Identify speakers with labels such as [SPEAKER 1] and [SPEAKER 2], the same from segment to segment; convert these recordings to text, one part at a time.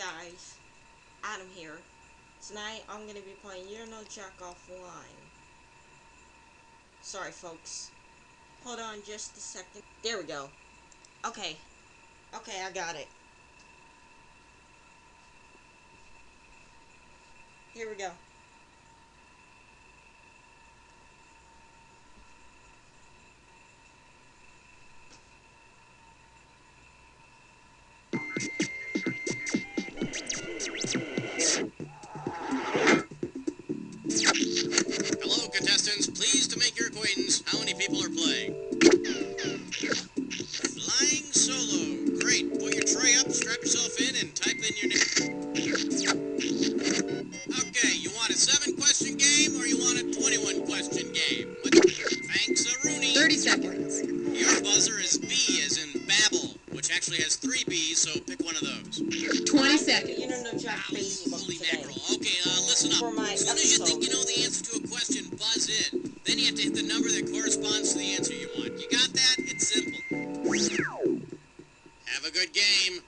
[SPEAKER 1] guys, Adam here. Tonight I'm going to be playing You Don't Know Jack offline. Sorry folks. Hold on just a second. There we go. Okay, I got it. Here we go.
[SPEAKER 2] Hello, contestants. Pleased to make your acquaintance. How many people are playing? Flying solo. Great. Pull your tray up, strap yourself in, and type in your name. Okay, you want a 7-question game or you want a 21-question game? Thanks, Rooney.
[SPEAKER 3] 30 seconds.
[SPEAKER 2] Your buzzer is B as in Babel, which actually has 3 B's, so pick one of those.
[SPEAKER 3] 20 seconds.
[SPEAKER 1] You Don't Know Jack Facebook
[SPEAKER 2] Holy
[SPEAKER 1] today.
[SPEAKER 2] mackerel. Okay, listen up.
[SPEAKER 1] For my
[SPEAKER 2] As soon as you think
[SPEAKER 1] episode.
[SPEAKER 2] you know the answer to a question, buzz in. Then you have to hit the number that corresponds to the answer you want. You got that? It's simple. Have a good game.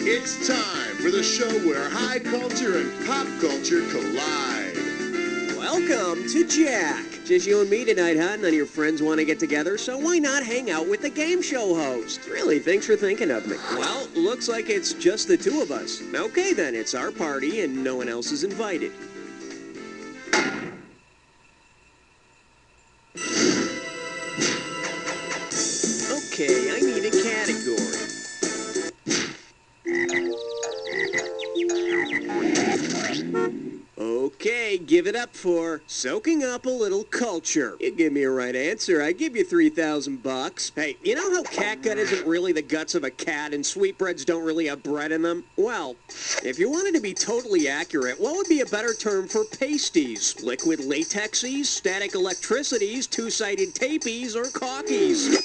[SPEAKER 4] It's time for the show where high culture and pop culture collide.
[SPEAKER 5] Welcome to Jack. Just you and me tonight, huh? None of your friends want to get together, so why not hang out with the game show host? Really, thanks for thinking of me. Well, looks like it's just the two of us. Okay then, it's our party and no one else is invited. Okay, I need a category. Okay, give it up for soaking up a little culture. You give me a right answer, I give you $3,000. Hey, you know how catgut isn't really the guts of a cat and sweetbreads don't really have bread in them? Well, if you wanted to be totally accurate, what would be a better term for pasties? Liquid latexes, static electricities, two-sided tapies, or caulkies?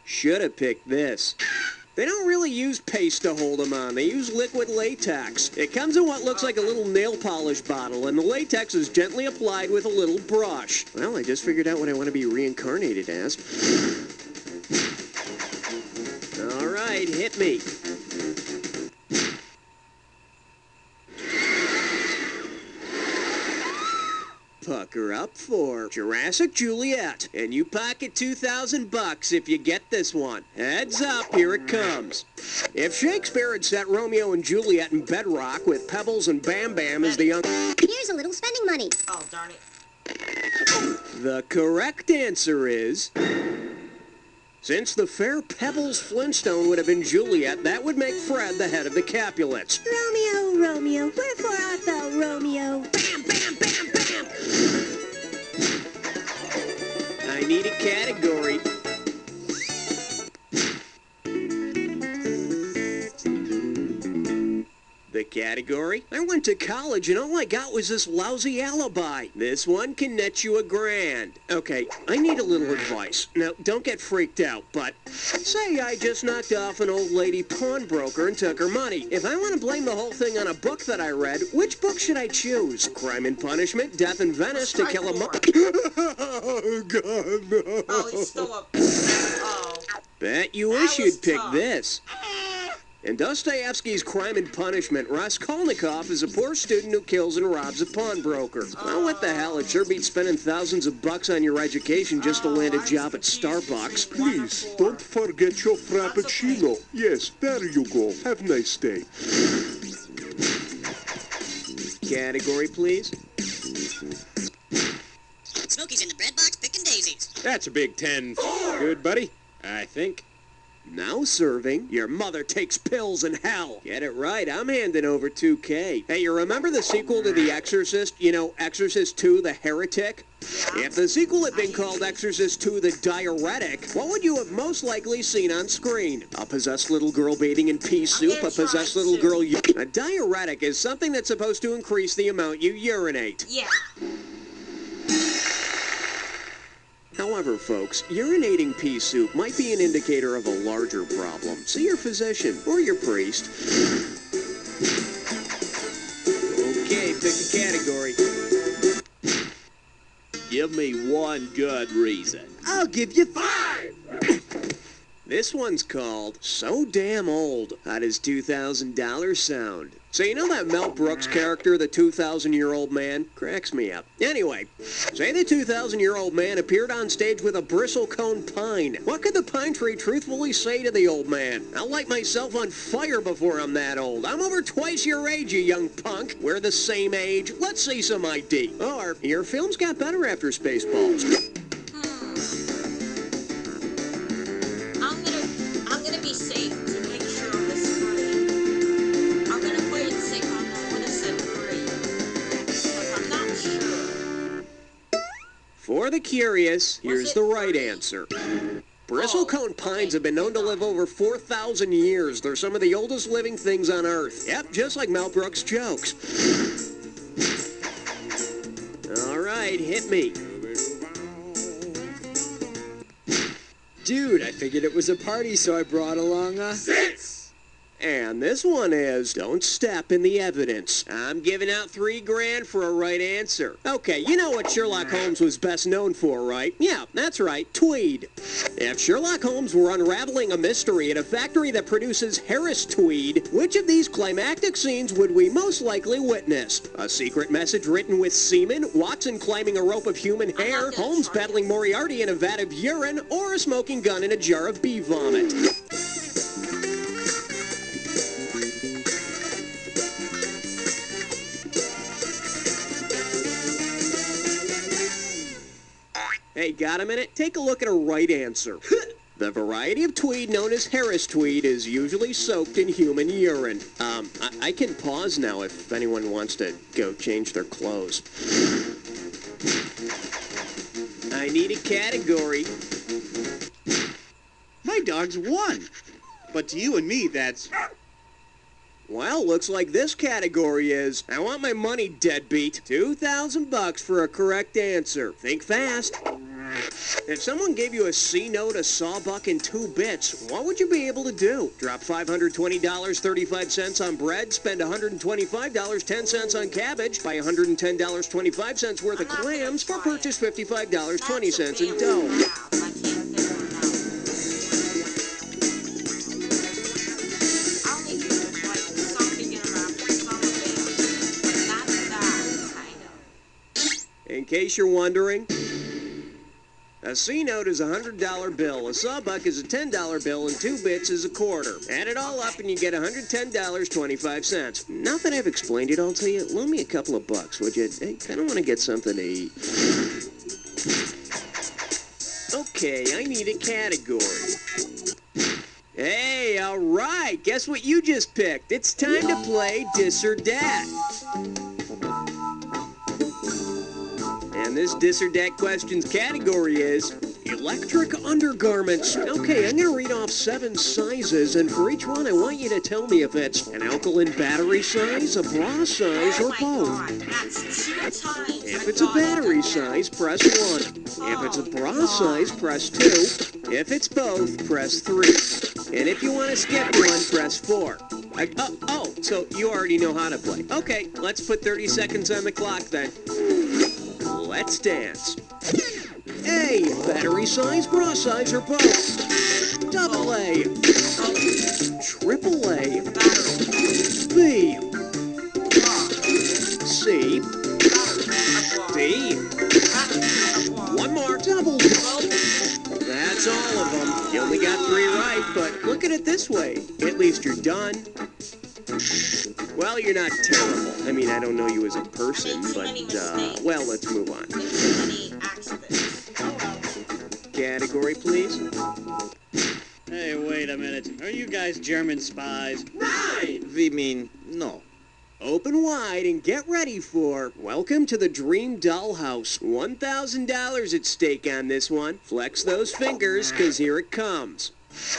[SPEAKER 5] Should have picked this. They don't really use paste to hold them on. They use liquid latex. It comes in what looks like a little nail polish bottle, and the latex is gently applied with a little brush. Well, I just figured out what I want to be reincarnated as. All right, hit me. Pucker up for Jurassic Juliet, and you pocket $2,000 if you get this one. Heads up, here it comes. If Shakespeare had set Romeo and Juliet in bedrock with Pebbles and Bam Bam as the young...
[SPEAKER 6] Here's a little spending money.
[SPEAKER 1] Oh, darn it.
[SPEAKER 5] The correct answer is... Since the fair Pebbles Flintstone would have been Juliet, that would make Fred the head of the Capulets.
[SPEAKER 6] Romeo, Romeo, wherefore art thou, Romeo?
[SPEAKER 5] Bam, bam, bam, bam! I need a category. The category? I went to college and all I got was this lousy alibi. This one can net you $1,000. Okay, I need a little advice. Now, don't get freaked out, but say I just knocked off an old lady pawnbroker and took her money. If I want to blame the whole thing on a book that I read, which book should I choose? Crime and Punishment, Death in Venice, To Kill a
[SPEAKER 4] Oh, God, no.
[SPEAKER 1] Oh, he's still up. Oh.
[SPEAKER 5] Bet you
[SPEAKER 1] That
[SPEAKER 5] wish
[SPEAKER 1] was
[SPEAKER 5] you'd pick
[SPEAKER 1] tough.
[SPEAKER 5] this. In Dostoevsky's Crime and Punishment, Raskolnikov is a poor student who kills and robs a pawnbroker. Well, what the hell? It sure beats spending thousands of bucks on your education just to land a job at Starbucks.
[SPEAKER 4] Please, don't forget your frappuccino. Yes, there you go. Have a nice day.
[SPEAKER 5] Category, please.
[SPEAKER 7] Smokey's in the bread box picking daisies.
[SPEAKER 8] That's a big 10. Good, buddy? I think.
[SPEAKER 5] Now serving, your mother takes pills in hell. Get it right, I'm handing over $2K. Hey, you remember the sequel to The Exorcist? You know, Exorcist 2, The Heretic? If the sequel had been called Exorcist 2, The Diuretic, what would you have most likely seen on screen? A possessed little girl bathing in pea soup, a possessed little girl... A diuretic is something that's supposed to increase the amount you urinate.
[SPEAKER 1] Yeah.
[SPEAKER 5] However, folks, urinating pea soup might be an indicator of a larger problem. See your physician or your priest. Okay, pick a category.
[SPEAKER 7] Give me one good reason.
[SPEAKER 5] I'll give you 5! This one's called So Damn Old. How does $2,000 sound? So you know that Mel Brooks character, the 2,000-year-old man? Cracks me up. Anyway, say the 2,000-year-old man appeared on stage with a bristlecone pine. What could the pine tree truthfully say to the old man? I'll light myself on fire before I'm that old. I'm over twice your age, you young punk. We're the same age. Let's see some ID. Or, your films got better after Spaceballs.
[SPEAKER 1] I'm gonna be safe to make sure on the screen. I'm gonna play it safe. I'm gonna set 3 because I'm not sure.
[SPEAKER 5] For the curious, here's the right
[SPEAKER 1] 3?
[SPEAKER 5] answer. Bristlecone pines have been known to live over 4,000 years. They're some of the oldest living things on Earth. Yep, just like Mel Brooks' jokes. All right, hit me.
[SPEAKER 8] Dude, I figured it was a party, so I brought along a...
[SPEAKER 5] And this one is, don't step in the evidence. I'm giving out $3 for a right answer. Okay, you know what Sherlock Holmes was best known for, right? Yeah, that's right, tweed. If Sherlock Holmes were unraveling a mystery at a factory that produces Harris tweed, which of these climactic scenes would we most likely witness? A secret message written with semen, Watson climbing a rope of human hair, Holmes battling Moriarty in a vat of urine, or a smoking gun in a jar of bee vomit? Hey, got a minute? Take a look at a right answer. The variety of tweed known as Harris tweed is usually soaked in human urine. I can pause now if anyone wants to go change their clothes. I need a category.
[SPEAKER 7] My dog's 1. But to you and me, that's...
[SPEAKER 5] Well, looks like this category is, I want my money, deadbeat. $2,000 for a correct answer. Think fast. If someone gave you a C note, a sawbuck, and 2 bits, what would you be able to do? Drop $520.35 on bread, spend $125.10 on cabbage, buy $110.25 worth of clams, or purchase $55.20 in dough. In case you're wondering, a C note is a $100 bill, a sawbuck is a $10 bill, and 2 bits is a quarter. Add it all up and you get $110.25. Now that I've explained it all to you, loan me a couple of bucks, would you? I kind of want to get something to eat. Okay, I need a category. Hey, all right, guess what you just picked? It's time to play Dis or Dat. And this Dis or Dat questions category is electric undergarments. Okay, I'm going to read off 7 sizes, and for each one, I want you to tell me if it's an alkaline battery size, a bra size, or both. If it's a battery size, press 1. If it's a bra size, press 2. If it's both, press 3. And if you want to skip 1, press 4. So you already know how to play. Okay, let's put 30 seconds on the clock then. Let's dance. A, battery size, bra size, or both. Double A. Triple A. B. C. D. One more. Double. That's all of them. You only got 3 right, but look at it this way. At least you're done. Well, you're not terrible. I mean, I don't know you as a person, but, well, let's move on. Category, please.
[SPEAKER 7] Hey, wait a minute. Are you guys German spies?
[SPEAKER 5] Right!
[SPEAKER 9] We mean, no.
[SPEAKER 5] Open wide and get ready for Welcome to the Dream Dollhouse. $1,000 at stake on this one. Flex those fingers, 'cause here it comes.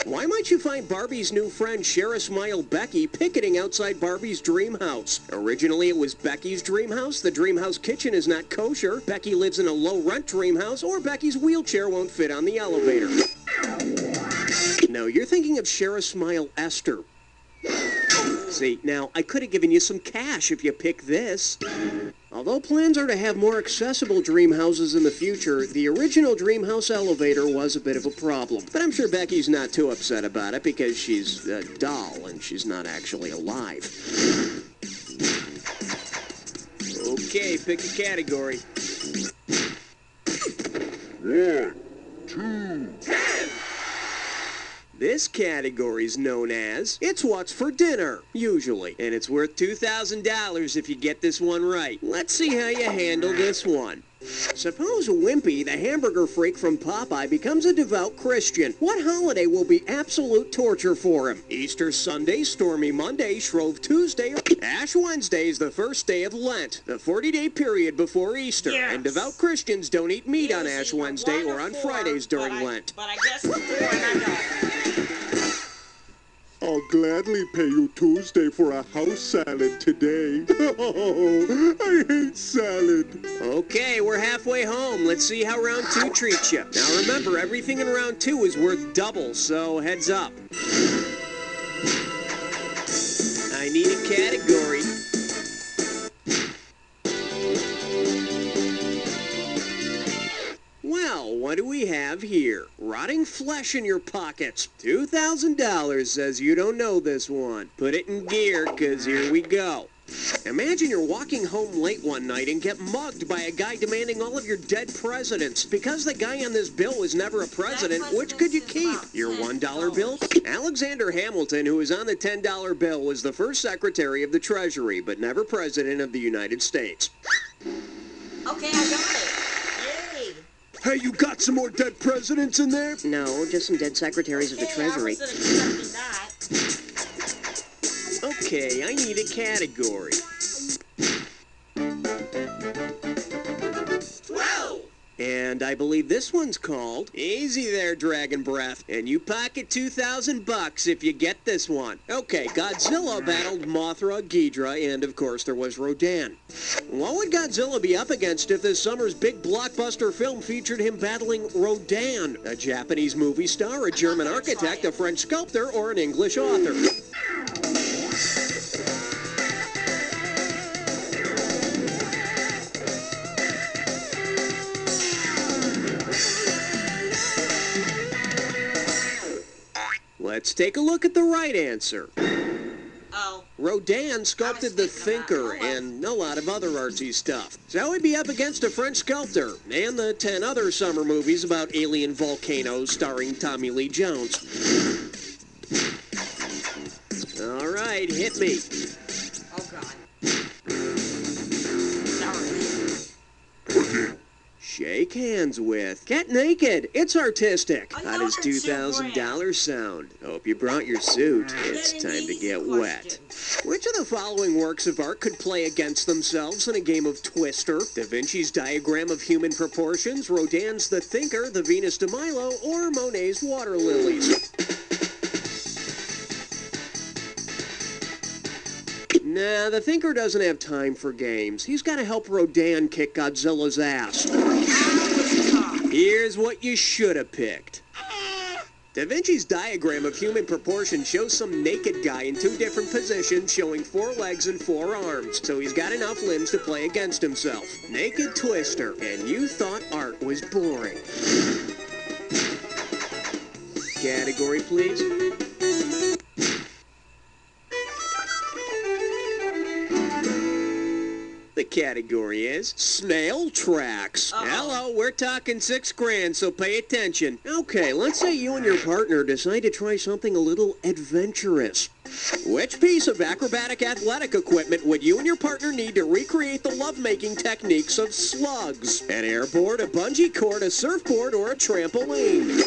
[SPEAKER 5] Why might you find Barbie's new friend, Share a Smile Becky, picketing outside Barbie's dream house? Originally, it was Becky's dream house. The dream house kitchen is not kosher. Becky lives in a low-rent dream house, or Becky's wheelchair won't fit on the elevator. No, you're thinking of Share a Smile Esther. See, now, I could have given you some cash if you pick this. Although plans are to have more accessible dream houses in the future, the original dream house elevator was a bit of a problem. But I'm sure Becky's not too upset about it because she's a doll and she's not actually alive. Okay, pick a category.
[SPEAKER 4] 1, 2,
[SPEAKER 5] This category's known as It's What's for Dinner, usually. And it's worth $2,000 if you get this one right. Let's see how you handle this one. Suppose Wimpy, the hamburger freak from Popeye, becomes a devout Christian. What holiday will be absolute torture for him? Easter Sunday, Stormy Monday, Shrove Tuesday, Ash Wednesday is the first day of Lent, the 40-day period before Easter.
[SPEAKER 1] Yes.
[SPEAKER 5] And devout Christians don't eat meat on
[SPEAKER 1] It was
[SPEAKER 5] Ash
[SPEAKER 1] either
[SPEAKER 5] Wednesday
[SPEAKER 1] 1
[SPEAKER 5] or on
[SPEAKER 1] 4,
[SPEAKER 5] Fridays during
[SPEAKER 1] but
[SPEAKER 5] Lent.
[SPEAKER 1] But I guess the 4 and I got it.
[SPEAKER 4] I'll gladly pay you Tuesday for a house salad today. Oh, I hate salad.
[SPEAKER 5] Okay, we're halfway home. Let's see how round 2 treats you. Now remember, everything in round 2 is worth double, so heads up. I need a category. Well, what do we have here? Rotting flesh in your pockets. $2,000 says you don't know this one. Put it in gear, 'cause here we go. Imagine you're walking home late one night and get mugged by a guy demanding all of your dead presidents. Because the guy on this bill was never a president, which could you keep? Your $1 bill? Alexander Hamilton, who is on the $10 bill, was the first Secretary of the Treasury, but never President of the United States.
[SPEAKER 1] Okay, I got it. Yay.
[SPEAKER 5] Hey, you got some more dead presidents in there?
[SPEAKER 10] No, just some dead secretaries of the
[SPEAKER 1] Hey,
[SPEAKER 10] Treasury.
[SPEAKER 1] I wasn't expecting that.
[SPEAKER 5] Okay, I need a category.
[SPEAKER 1] 12.
[SPEAKER 5] And I believe this one's called Easy There, Dragon Breath. And you pocket $2,000 if you get this one. Okay, Godzilla battled Mothra, Ghidra, and of course there was Rodan. What would Godzilla be up against if this summer's big blockbuster film featured him battling Rodan? A Japanese movie star, a German architect, a French sculptor, or an English author? Let's take a look at the right answer.
[SPEAKER 1] Oh.
[SPEAKER 5] Rodan sculpted the
[SPEAKER 1] thinking of that.
[SPEAKER 5] Thinker
[SPEAKER 1] Oh, well.
[SPEAKER 5] and a lot of other artsy stuff. So he'd be up against a French sculptor and the 10 other summer movies about alien volcanoes starring Tommy Lee Jones. All right, hit me.
[SPEAKER 1] Oh, God. Sorry.
[SPEAKER 5] Shake hands with. Get naked. It's artistic.
[SPEAKER 1] I
[SPEAKER 5] How
[SPEAKER 1] know
[SPEAKER 5] does
[SPEAKER 1] it's
[SPEAKER 5] $2,000 sound? Hope you brought your suit. It's
[SPEAKER 1] Get
[SPEAKER 5] time
[SPEAKER 1] an
[SPEAKER 5] to
[SPEAKER 1] easy
[SPEAKER 5] get wet.
[SPEAKER 1] question.
[SPEAKER 5] Which of the following works of art could play against themselves in a game of Twister? Da Vinci's Diagram of Human Proportions, Rodin's The Thinker, the Venus de Milo, or Monet's Water Lilies? Nah, the Thinker doesn't have time for games. He's got to help Rodan kick Godzilla's ass. Here's what you should have picked. Da Vinci's Diagram of Human Proportion shows some naked guy in 2 different positions showing 4 legs and 4 arms, so he's got enough limbs to play against himself. Naked Twister, and you thought art was boring. Category, please. The category is Snail Tracks. Hello, we're talking $6,000, so pay attention. Okay, let's say you and your partner decide to try something a little adventurous. Which piece of acrobatic athletic equipment would you and your partner need to recreate the lovemaking techniques of slugs? An airboard, a bungee cord, a surfboard, or a trampoline?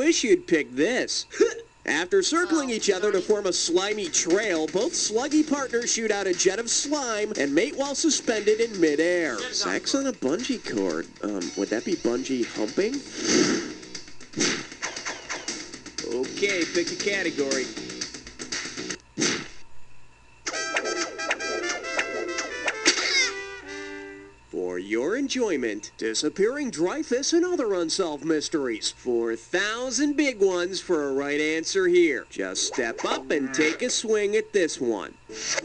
[SPEAKER 5] wish you'd picked this. After circling each other to form a slimy trail, both sluggy partners shoot out a jet of slime and mate while suspended in midair. Sex on a bungee cord. Would that be bungee humping? Okay, pick a category. For your enjoyment, disappearing Dreyfus and other unsolved mysteries. 4,000 big ones for a right answer here. Just step up and take a swing at this one.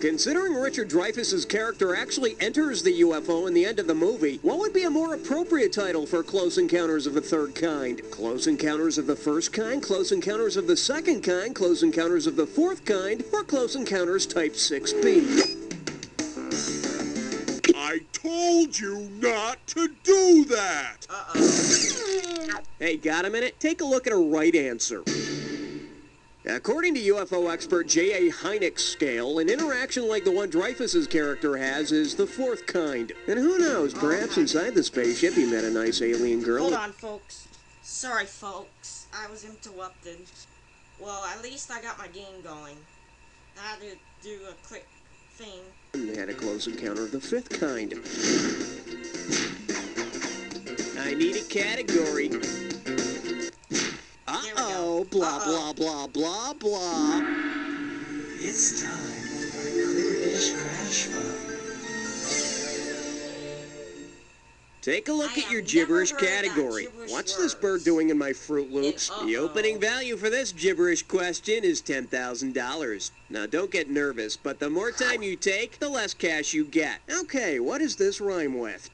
[SPEAKER 5] Considering Richard Dreyfuss's character actually enters the UFO in the end of the movie, what would be a more appropriate title for Close Encounters of the Third Kind? Close Encounters of the First Kind, Close Encounters of the Second Kind, Close Encounters of the Fourth Kind, or Close Encounters Type 6B?
[SPEAKER 4] I told you not to do that!
[SPEAKER 5] Hey, got a minute? Take a look at a right answer. According to UFO expert J.A. Hynek's scale, an interaction like the one Dreyfuss's character has is the fourth kind. And who knows, perhaps inside the spaceship he met a nice alien girl.
[SPEAKER 1] Hold on, folks. Sorry, folks. I was interrupted. Well, at least I got my game going. I had to do a quick thing.
[SPEAKER 5] And had a close encounter of the fifth kind. I need a category. Uh-oh, blah, blah, blah, blah, blah.
[SPEAKER 9] It's time for my gibberish crash mode.
[SPEAKER 5] Take a look at your gibberish category. What's this bird doing in my Fruit Loops? The opening value for this gibberish question is $10,000. Now, don't get nervous, but the more time you take, the less cash you get. Okay, what does this rhyme with?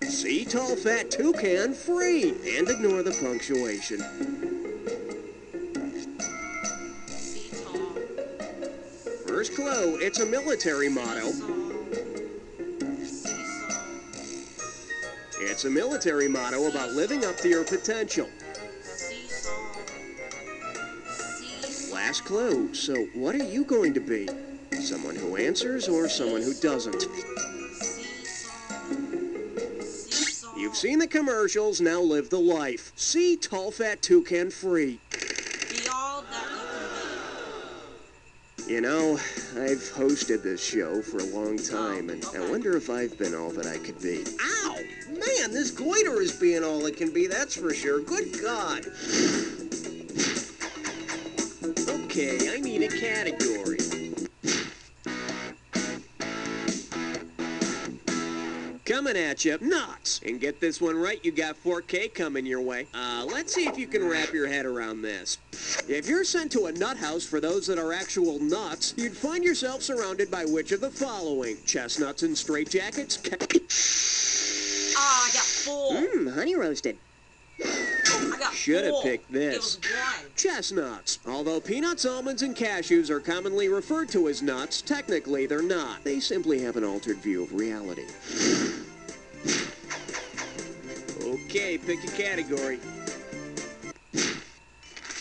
[SPEAKER 5] See tall, fat toucan free. And ignore the punctuation. First clue, it's a military motto. It's a military motto about living up to your potential. Last clue, so what are you going to be? Someone who answers or someone who doesn't? You've seen the commercials, now live the life. See tall, fat toucan free.
[SPEAKER 1] Be all that you can be.
[SPEAKER 5] You know, I've hosted this show for a long time, and I wonder if I've been all that I could be. Ow! Man, this goiter is being all it can be, that's for sure. Good God! Okay, I need a category. Coming at you, nuts! And get this one right, you got 4K coming your way. Let's see if you can wrap your head around this. If you're sent to a nut house for those that are actual nuts, you'd find yourself surrounded by which of the following? Chestnuts and straitjackets?
[SPEAKER 1] I got 4.
[SPEAKER 10] Honey roasted.
[SPEAKER 1] I got
[SPEAKER 5] Should have
[SPEAKER 1] 4.
[SPEAKER 5] picked this.
[SPEAKER 1] It was 1.
[SPEAKER 5] Chestnuts. Although peanuts, almonds, and cashews are commonly referred to as nuts, technically they're not. They simply have an altered view of reality. Okay, pick a category.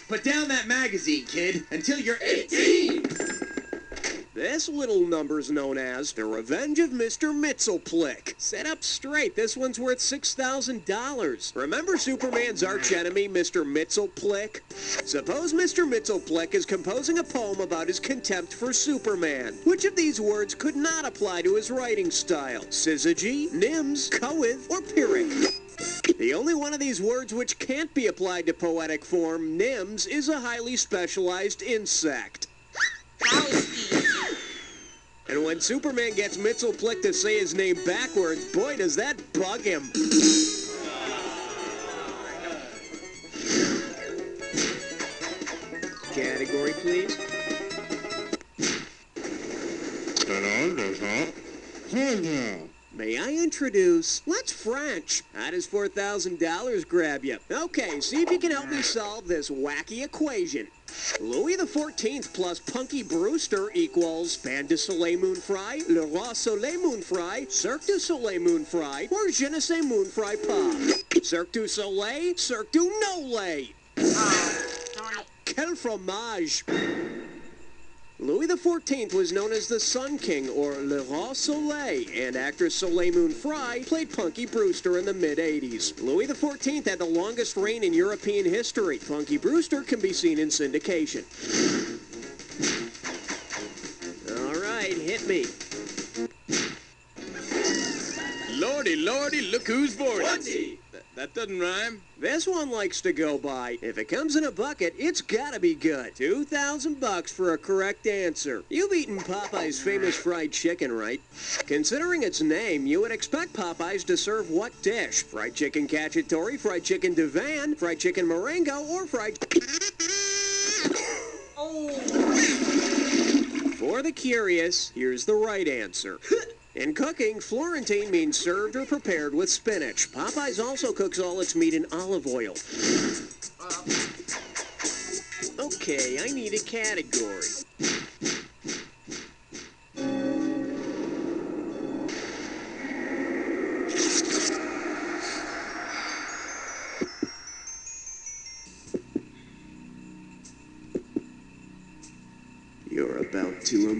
[SPEAKER 7] Put down that magazine, kid, until you're 18!
[SPEAKER 5] This little number's known as The Revenge of Mr. Mitzel. Set up straight, this one's worth $6,000. Remember Superman's archenemy, Mr. Mitzel? Suppose Mr. Mitzel is composing a poem about his contempt for Superman. Which of these words could not apply to his writing style? Syzygy, Nims, Coeth, or Pyrrhic? The only one of these words which can't be applied to poetic form, Nims, is a highly specialized insect.
[SPEAKER 1] That was easy.
[SPEAKER 5] And when Superman gets Mitzel to say his name backwards, boy, does that bug him. Category, please. May I introduce, let's French. How does $4,000 grab you? Okay, see if you can help me solve this wacky equation. Louis XIV plus Punky Brewster equals Pan de Soleil Moon Fry, Le Roi Soleil Moon Fry, Cirque du Soleil Moon Fry, or Je ne sais Moon Fry pas. Cirque du Soleil, Cirque du No Lay.
[SPEAKER 1] Darn it.
[SPEAKER 5] Quel fromage! Louis XIV was known as the Sun King, or Le Roi Soleil, and actress Soleil Moon Frye played Punky Brewster in the mid-'80s. Louis XIV had the longest reign in European history. Punky Brewster can be seen in syndication. All right, hit me.
[SPEAKER 11] Lordy, Lordy, look who's 40. That doesn't rhyme.
[SPEAKER 5] This one likes to go by. If it comes in a bucket, it's gotta be good. $2,000 for a correct answer. You've eaten Popeye's famous fried chicken, right? Considering its name, you would expect Popeyes to serve what dish? Fried chicken cacciatore, fried chicken divan, fried chicken Marengo, or fried... For the curious, here's the right answer. In cooking, Florentine means served or prepared with spinach. Popeyes also cooks all its meat in olive oil. Okay, I need a category. You're about to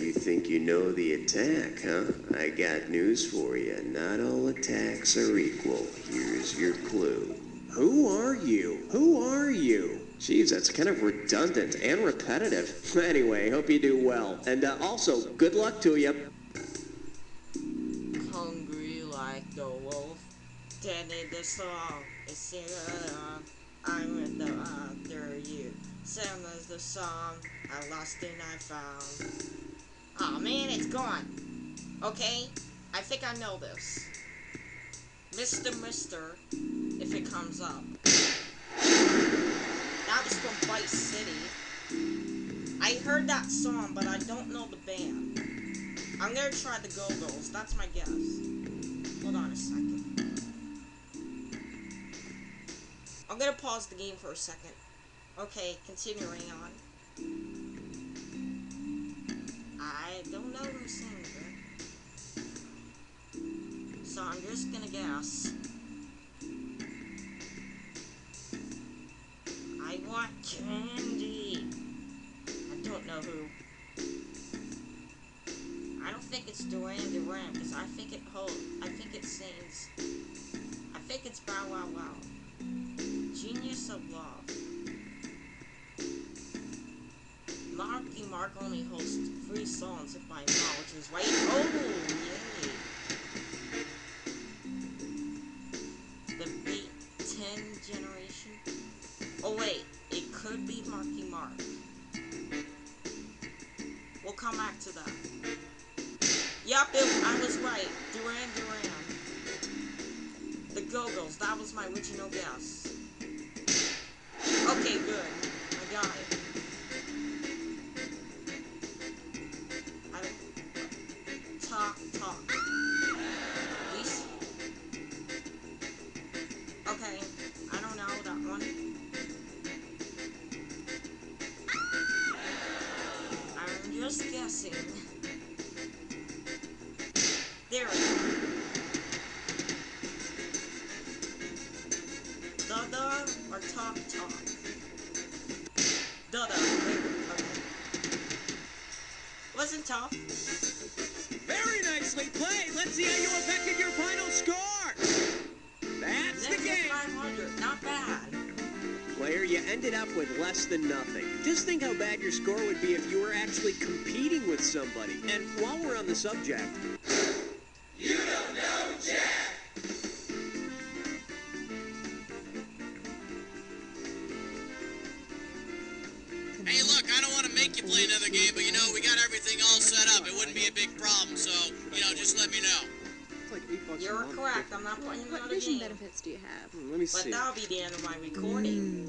[SPEAKER 5] you think you know the attack, huh? I got news for you. Not all attacks are equal. Here's your clue. Who are you? Who are you? Jeez, that's kind of redundant and repetitive. Anyway, hope you do well. And also, good luck to you.
[SPEAKER 1] Hungry like the wolf. Danny the song is singing on. I'm with the after you. Sam is the song. I lost and I found. Oh man, it's gone. Okay, I think I know this. Mister, if it comes up. That was from Vice City. I heard that song, but I don't know the band. I'm gonna try the Go-Go's. That's my guess. Hold on a second. I'm gonna pause the game for a second. Okay, continuing on. I don't know who sings it. So I'm just gonna guess. I want candy. I don't know who. I don't think it's Duran Duran, because I think it sings. I think it's Bow Wow Wow. Genius of Love. Marky Mark only hosts 3 songs, if my knowledge is right. Oh, yay! The Beat 10 generation. Oh wait, it could be Marky Mark. We'll come back to that. Yup, I was right. Duran Duran. The Go-Go's. That was my original guess. Okay, good. I got it. Talk. Please. Okay, I don't know that one. I'm just guessing. There we go. Dada or talk. Dada. Okay. Wasn't tough.
[SPEAKER 5] Very nicely played. Let's see how you affected your final score. That's the game.
[SPEAKER 1] 500. Not bad.
[SPEAKER 5] Player, you ended up with less than nothing. Just think how bad your score would be if you were actually competing with somebody. And while we're on the subject...
[SPEAKER 9] You don't know Jack!
[SPEAKER 2] Hey, look, I don't want to make you play another game, but you know, we got everything all set up. It wouldn't be a big problem, so, you know, just let me know.
[SPEAKER 8] It's like $8
[SPEAKER 1] You're
[SPEAKER 8] a month.
[SPEAKER 1] correct. I'm not playing another
[SPEAKER 3] What vision
[SPEAKER 1] game.
[SPEAKER 3] benefits do you have?
[SPEAKER 8] Let me see.
[SPEAKER 1] But that'll be the end of my recording.